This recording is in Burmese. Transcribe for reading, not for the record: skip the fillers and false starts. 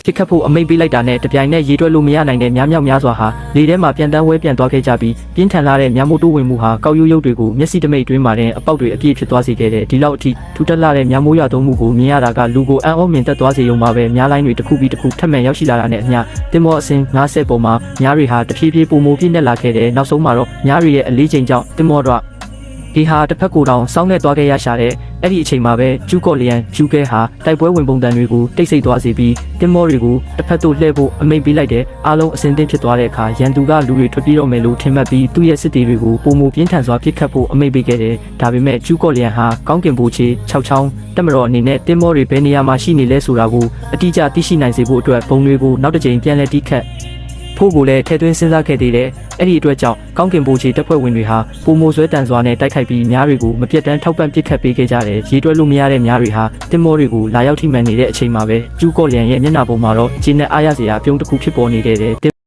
ဖြစ်ခတ်ဖို့အမိန့်ပေးလိုက်တာနဲ့တပြိုင်နက်ရေတွက်လို့မရနိုင်တဲ့များမြောက်များစွာဟာလေထဲမှာပြန်တန်းဝဲပြန်သွားခဲ့ကြပြီးပြင်းထန်လာတဲ့မြမိုးတိုးဝင်မှုဟာကောက်ရိုးရုပ်တွေကိုမျက်စိတမိတ်တွင်းမှာတဲ့အပေါက်တွေအပြည့်ဖြစ်သွားစေခဲ့တဲ့ဒီလောက်အထိထူထပ်လာတဲ့မြမိုးရွာသွန်းမှုကိုမြင်ရတာကလူကိုအံ့ဩမြင်သက်သွားစေရုံပါပဲများလိုင်းတွေတစ်ခုပြီးတစ်ခုထပ်မံရောက်ရှိလာတာနဲ့အမျှတင်မောအစင်90ပုံမှာများတွေဟာတဖြည်းဖြည်းပုံမိုးပြည့်နေလာခဲ့တဲ့နောက်ဆုံးမှာတော့များတွေရဲ့အလေးချိန်ကြောင့်တင်မောတော့ဒီဟာတစ်ဖက်ကိုယ်တောင်စောင်းနေသွားခဲ့ရရှာတဲ့အဲ့ဒီအချိန်မှာပဲကျူးကော့လျန်ကျူးကဲဟာတိုက်ပွဲဝင်ပုံတန်တွေကိုတိတ်ဆိတ်သွားစေပြီးတင်မောတွေကိုတစ်ဖက်သို့လှည့်ဖို့အမိန့်ပေးလိုက်တဲ့အားလုံးအစင်သင့်ဖြစ်သွားတဲ့အခါရန်သူကလူတွေထွက်ပြေးတော့မယ်လို့ထင်မှတ်ပြီးသူ့ရဲ့စစ်တီတွေကိုပုံမူပြင်းထန်စွာပစ်ခတ်ဖို့အမိန့်ပေးခဲ့တယ်ဒါပေမဲ့ကျူးကော့လျန်ဟာကောင်းကင်ဘိုးချေ6ချောင်းတက်မတော်အနေနဲ့တင်မောတွေဘယ်နေရာမှာရှိနေလဲဆိုတာကိုအတိအကျသိရှိနိုင်စေဖို့အတွက်ဘုံတွေကိုနောက်တစ်ကြိမ်ပြန်လည်တီးခတ်ဖို့ကိုလည်းထဲသွင်းစဉ်းစားခဲ့သေးတယ်။အဲ့ဒီအတွက်ကြောင့်ကောင်းကင်ဘိုးချေတပ်ဖွဲ့ဝင်တွေဟာပုံမိုဆွဲတန်စွာနဲ့တိုက်ခိုက်ပြီးများတွေကိုမပြတ်တမ်းထောက်ပံ့ပစ်ခတ်ပေးခဲ့ကြတယ်။ရေတွက်လို့မရတဲ့များတွေဟာတင်မောတွေကိုလာရောက်ထိမှန်နေတဲ့အချိန်မှာပဲကျူးကော့လျန်ရဲ့မျက်နှာပေါ်မှာတော့ဂျင်းနဲ့အားရစရာပြုံးတစ်ခုဖြစ်ပေါ်နေခဲ့တယ်။